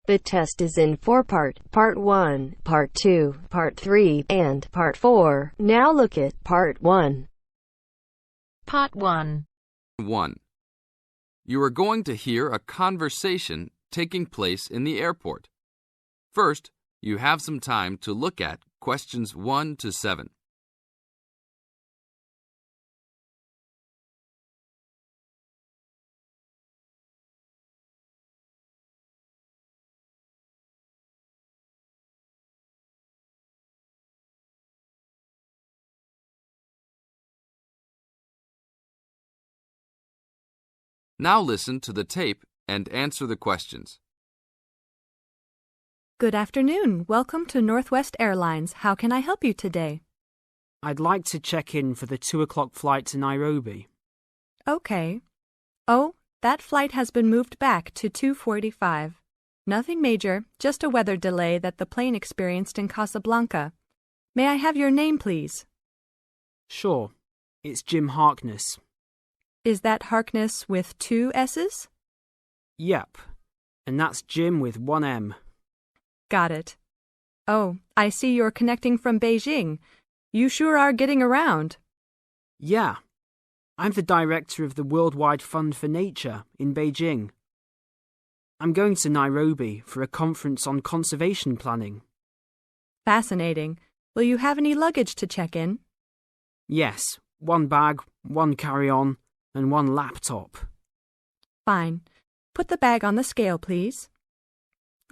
The test is in 4 parts: Part 1, Part 2, Part 3, and Part 4. Now look at Part 1. Part 1. 1. You are going to hear a conversation taking place in the airport. First, you have some time to look at questions 1 to 7. Now listen to the tape and answer the questions. Good afternoon. Welcome to Northwest Airlines. How can I help you today? I'd like to check in for the 2 o'clock flight to Nairobi. Okay. Oh, that flight has been moved back to 2:45. Nothing major, just a weather delay that the plane experienced in Casablanca. May I have your name, please? Sure. It's Jim Harkness. Is that Harkness with 2 S's? Yep. And that's Jim with 1 M. Got it. Oh, I see you're connecting from Beijing. You sure are getting around. Yeah. I'm the director of the Worldwide Fund for Nature in Beijing. I'm going to Nairobi for a conference on conservation planning. Fascinating. Will you have any luggage to check in? Yes. 1 bag, 1 carry-on, and 1 laptop. Fine. Put the bag on the scale, please.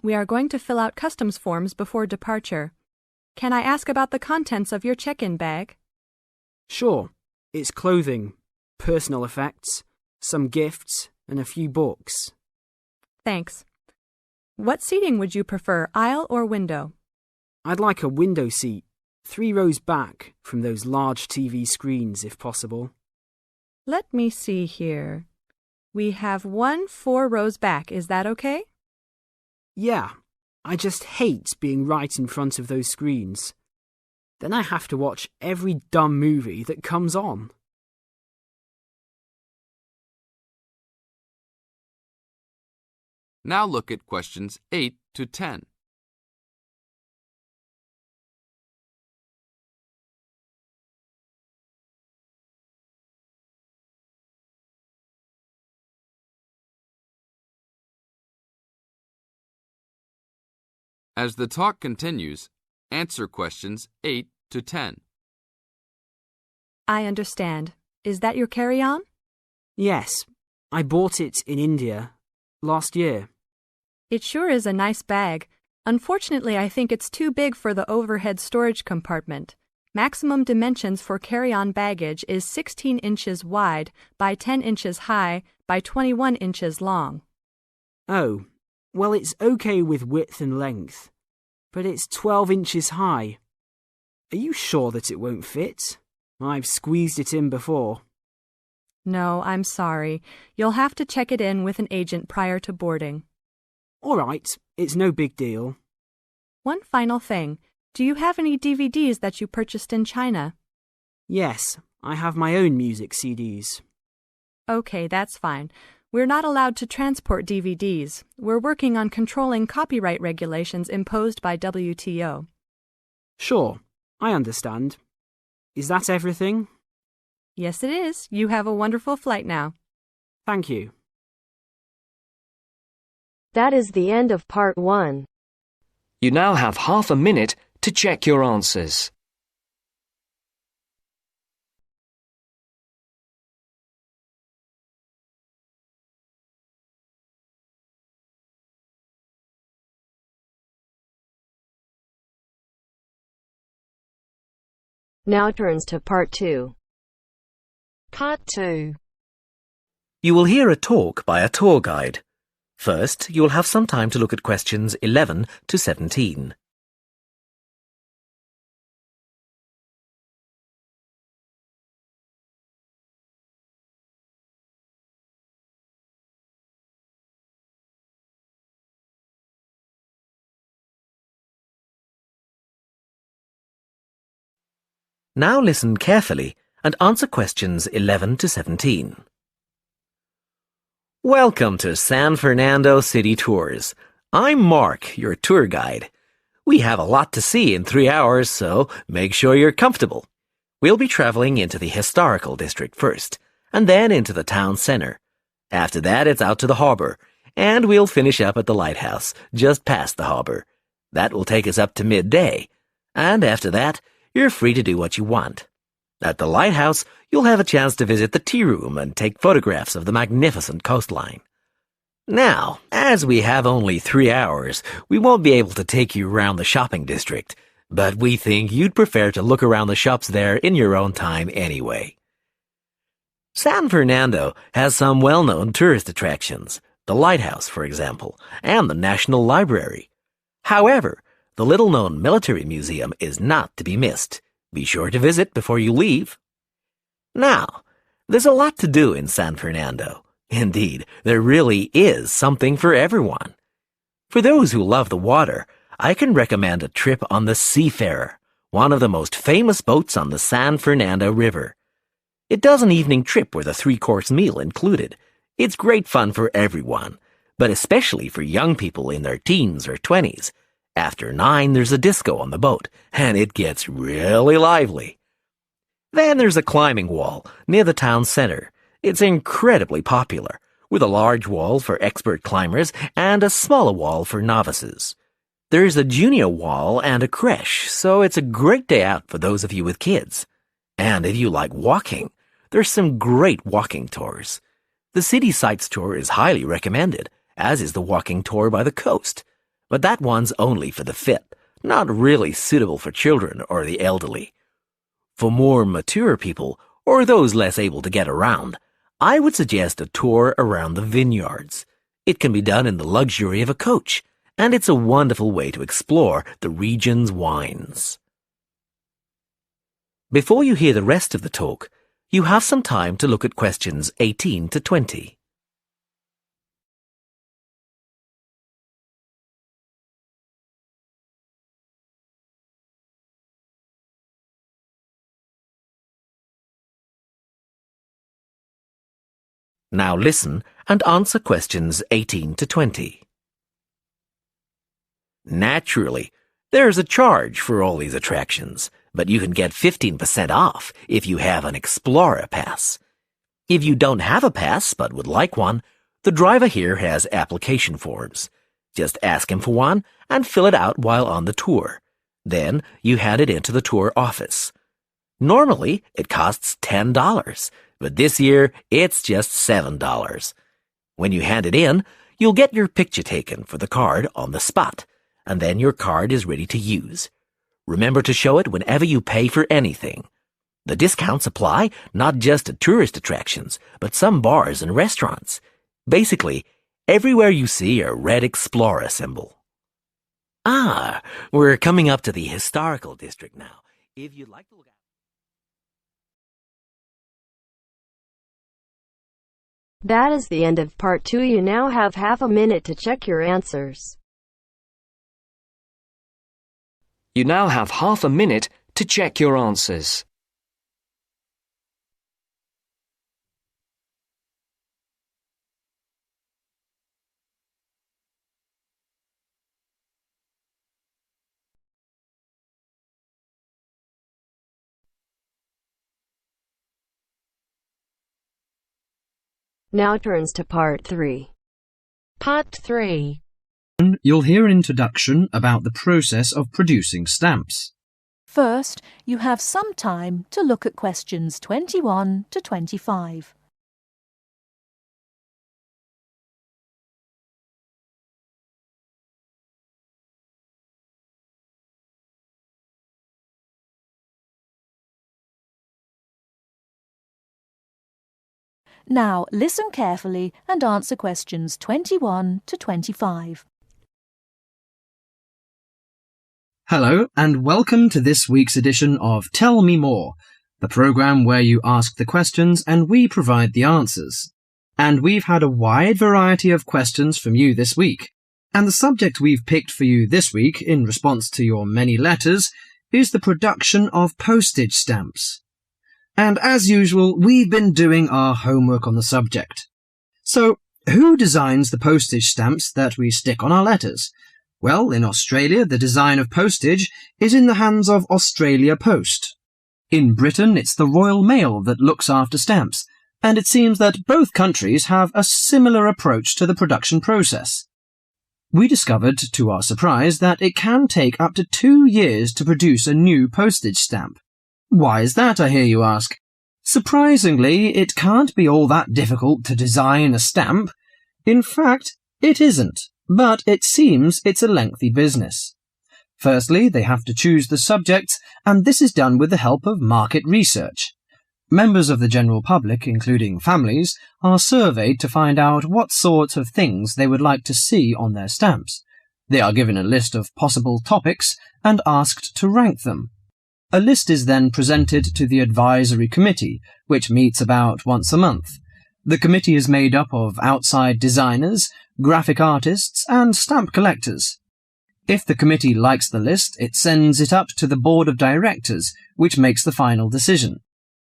We are going to fill out customs forms before departure. Can I ask about the contents of your check-in bag? Sure. It's clothing, personal effects, some gifts, and a few books. Thanks. What seating would you prefer, aisle or window? I'd like a window seat, 3 rows back from those large TV screens if possible. Let me see here. We have 1 4 rows back. Is that okay? Yeah, I just hate being right in front of those screens. Then I have to watch every dumb movie that comes on. Now look at questions 8 to 10. As the talk continues, answer questions 8 to 10. I understand. Is that your carry-on? Yes, I bought it in India last year. It sure is a nice bag. Unfortunately, I think it's too big for the overhead storage compartment. Maximum dimensions for carry-on baggage is 16 inches wide by 10 inches high by 21 inches long. Oh, well, it's okay with width and length, but it's 12 inches high. Are you sure that it won't fit? I've squeezed it in before. No, I'm sorry. You'll have to check it in with an agent prior to boarding. All right, it's no big deal. One final thing. Do you have any DVDs that you purchased in China? Yes, I have my own music CDs. Okay, that's fine. We're not allowed to transport DVDs. We're working on controlling copyright regulations imposed by WTO. Sure, I understand. Is that everything? Yes, it is. You have a wonderful flight now. Thank you. That is the end of Part 1. You now have half a minute to check your answers. Now turns to Part 2. Part 2. You will hear a talk by a tour guide. First, you will have some time to look at questions 11 to 17. Now listen carefully and answer questions 11 to 17. Welcome to San Fernando City Tours. I'm Mark, your tour guide. We have a lot to see in 3 hours, so make sure you're comfortable. We'll be traveling into the historical district first, and then into the town center. After that, it's out to the harbor, and we'll finish up at the lighthouse, just past the harbor. That will take us up to midday, and after that, you're free to do what you want. At the lighthouse, you'll have a chance to visit the tea room and take photographs of the magnificent coastline. Now, as we have only 3 hours, we won't be able to take you around the shopping district, but we think you'd prefer to look around the shops there in your own time anyway. San Fernando has some well-known tourist attractions, the lighthouse, for example, and the National Library. However, the little-known military museum is not to be missed. Be sure to visit before you leave. Now, there's a lot to do in San Fernando. Indeed, there really is something for everyone. For those who love the water, I can recommend a trip on the Seafarer, one of the most famous boats on the San Fernando River. It does an evening trip with a 3-course meal included. It's great fun for everyone, but especially for young people in their teens or 20s. After 9, there's a disco on the boat, and it gets really lively. Then there's a climbing wall near the town center. It's incredibly popular, with a large wall for expert climbers and a smaller wall for novices. There's a junior wall and a creche, so it's a great day out for those of you with kids. And if you like walking, there's some great walking tours. The City Sights tour is highly recommended, as is the walking tour by the coast. But that one's only for the fit, not really suitable for children or the elderly. For more mature people, or those less able to get around, I would suggest a tour around the vineyards. It can be done in the luxury of a coach, and it's a wonderful way to explore the region's wines. Before you hear the rest of the talk, you have some time to look at questions 18 to 20. Now listen and answer questions 18 to 20. Naturally, there's a charge for all these attractions, but you can get 15% off if you have an Explorer Pass. If you don't have a pass but would like one, the driver here has application forms. Just ask him for one and fill it out while on the tour. Then you hand it into the tour office. Normally, it costs $10, but this year it's just $7. When you hand it in, you'll get your picture taken for the card on the spot, and then your card is ready to use. Remember to show it whenever you pay for anything. The discounts apply not just to tourist attractions, but some bars and restaurants. Basically, everywhere you see a red Explorer symbol. We're coming up to the historical district now. If you'd like to look at That is the end of part 2. You now have half a minute to check your answers. You now have half a minute to check your answers. Now turns to part 3. Part 3. You'll hear an introduction about the process of producing stamps. First, you have some time to look at questions 21 to 25. Now, listen carefully and answer questions 21 to 25. Hello, and welcome to this week's edition of Tell Me More, the programme where you ask the questions and we provide the answers. And we've had a wide variety of questions from you this week. And the subject we've picked for you this week, in response to your many letters, is the production of postage stamps. And as usual, we've been doing our homework on the subject. So, Who designs the postage stamps that we stick on our letters? Well, in Australia, the design of postage is in the hands of Australia Post. In Britain, it's the Royal Mail that looks after stamps, and it seems that both countries have a similar approach to the production process. We discovered, to our surprise, that it can take up to 2 years to produce a new postage stamp. Why is that, I hear you ask? Surprisingly, it can't be all that difficult to design a stamp. In fact, it isn't, but it seems it's a lengthy business. Firstly, they have to choose the subjects, and this is done with the help of market research. Members of the general public, including families, are surveyed to find out what sorts of things they would like to see on their stamps. They are given a list of possible topics and asked to rank them. A list is then presented to the advisory committee, which meets about once a month. The committee is made up of outside designers, graphic artists, and stamp collectors. If the committee likes the list, it sends it up to the board of directors, which makes the final decision.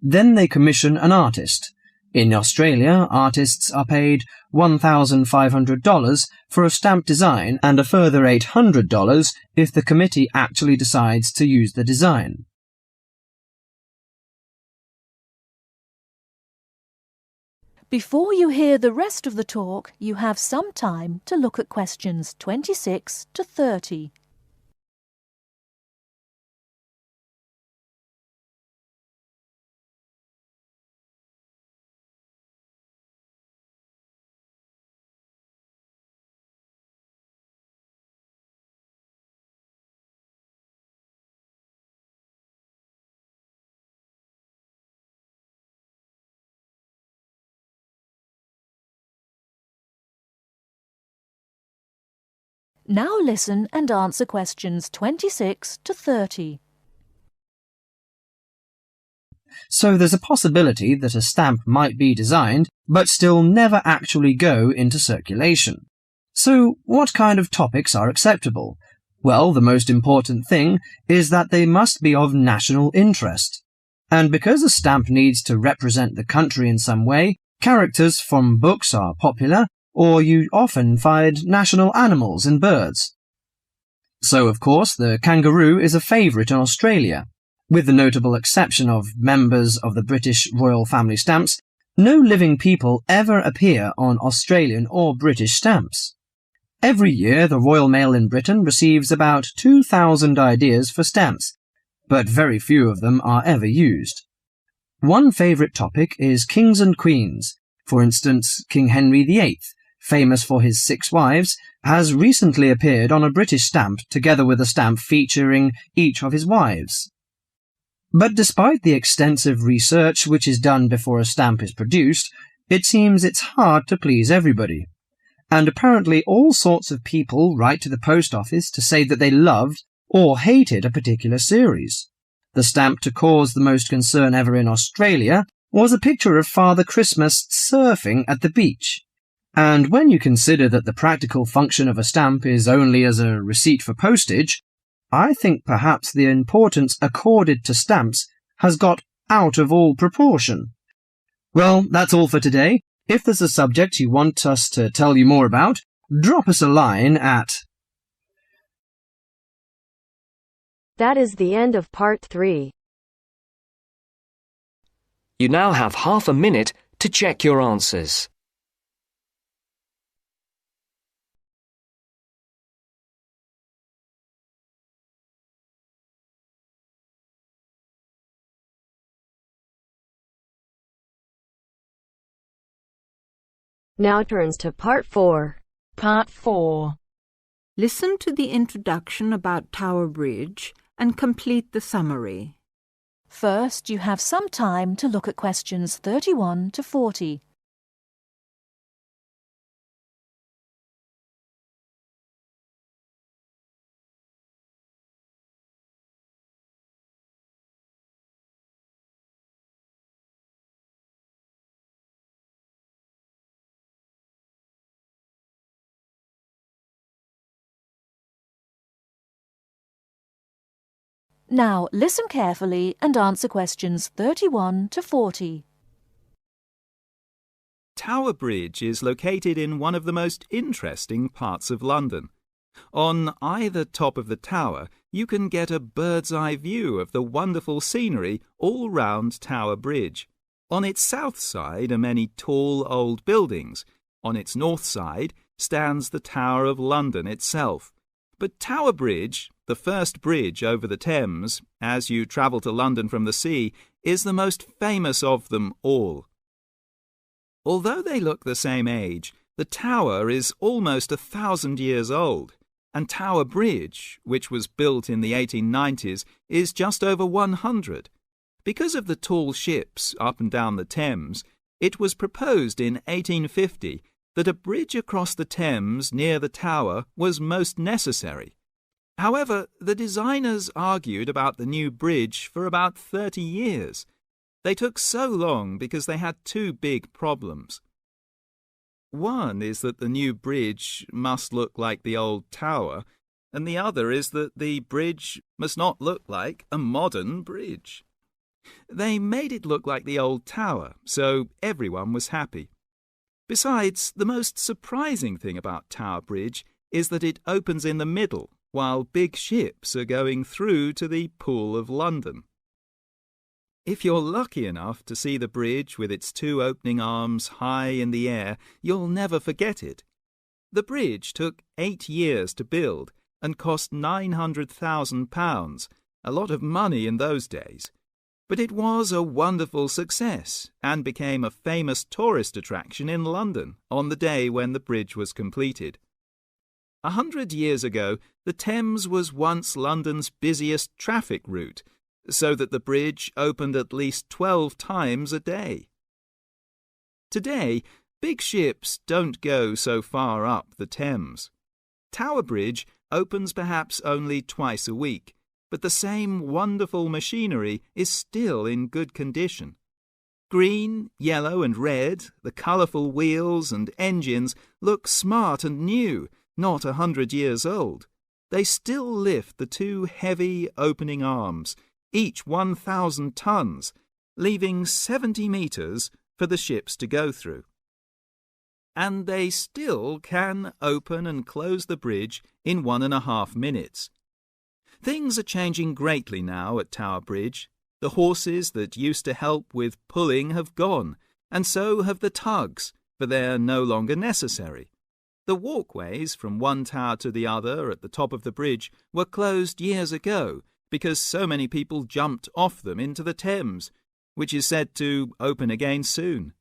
Then they commission an artist. In Australia, artists are paid $1,500 for a stamp design and a further $800 if the committee actually decides to use the design. Before you hear the rest of the talk, you have some time to look at questions 26 to 30. Now listen and answer questions 26 to 30. So there's a possibility that a stamp might be designed, but still never actually go into circulation. So what kind of topics are acceptable? Well, the most important thing is that they must be of national interest. And because a stamp needs to represent the country in some way, characters from books are popular, or you often find national animals and birds. So, of course, the kangaroo is a favourite in Australia. With the notable exception of members of the British royal family stamps, no living people ever appear on Australian or British stamps. Every year, the Royal Mail in Britain receives about 2,000 ideas for stamps, but very few of them are ever used. One favourite topic is kings and queens. For instance, King Henry VIII, famous for his 6 wives, has recently appeared on a British stamp together with a stamp featuring each of his wives. But despite the extensive research which is done before a stamp is produced, it seems it's hard to please everybody. And apparently all sorts of people write to the post office to say that they loved or hated a particular series. The stamp to cause the most concern ever in Australia was a picture of Father Christmas surfing at the beach. And when you consider that the practical function of a stamp is only as a receipt for postage, I think perhaps the importance accorded to stamps has got out of all proportion. Well, that's all for today. If there's a subject you want us to tell you more about, drop us a line at... That is the end of part 3. You now have half a minute to check your answers. Now turns to part 4. Part 4. Listen to the introduction about Tower Bridge and complete the summary. First, you have some time to look at questions 31 to 40. Now, listen carefully and answer questions 31 to 40. Tower Bridge is located in one of the most interesting parts of London. On either top of the tower, you can get a bird's-eye view of the wonderful scenery all round Tower Bridge. On its south side are many tall old buildings. On its north side stands the Tower of London itself. But Tower Bridge, the first bridge over the Thames, as you travel to London from the sea, is the most famous of them all. Although they look the same age, the tower is almost 1,000 years old, and Tower Bridge, which was built in the 1890s, is just over 100. Because of the tall ships up and down the Thames, it was proposed in 1850 that a bridge across the Thames near the tower was most necessary. However, the designers argued about the new bridge for about 30 years. They took so long because they had two big problems. One is that the new bridge must look like the old tower, and the other is that the bridge must not look like a modern bridge. They made it look like the old tower, so everyone was happy. Besides, the most surprising thing about Tower Bridge is that it opens in the middle, while big ships are going through to the Pool of London. If you're lucky enough to see the bridge with its two opening arms high in the air, you'll never forget it. The bridge took 8 years to build and cost £900,000, a lot of money in those days. But it was a wonderful success and became a famous tourist attraction in London on the day when the bridge was completed. 100 years ago, the Thames was once London's busiest traffic route, so that the bridge opened at least 12 times a day. Today, big ships don't go so far up the Thames. Tower Bridge opens perhaps only twice a week, but the same wonderful machinery is still in good condition. Green, yellow and red, the colourful wheels and engines look smart and new, not 100 years old. They still lift the two heavy opening arms, each 1,000 tons, leaving 70 metres for the ships to go through. And they still can open and close the bridge in 1.5 minutes. Things are changing greatly now at Tower Bridge. The horses that used to help with pulling have gone, and so have the tugs, for they're no longer necessary. The walkways from one tower to the other at the top of the bridge were closed years ago because so many people jumped off them into the Thames, which is said to open again soon.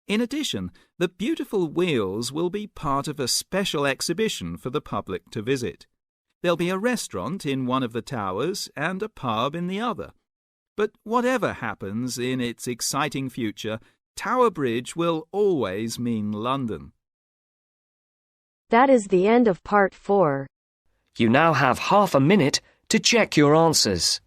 In addition, the beautiful wheels will be part of a special exhibition for the public to visit. There'll be a restaurant in one of the towers and a pub in the other. But whatever happens in its exciting future, Tower Bridge will always mean London. That is the end of part 4. You now have half a minute to check your answers.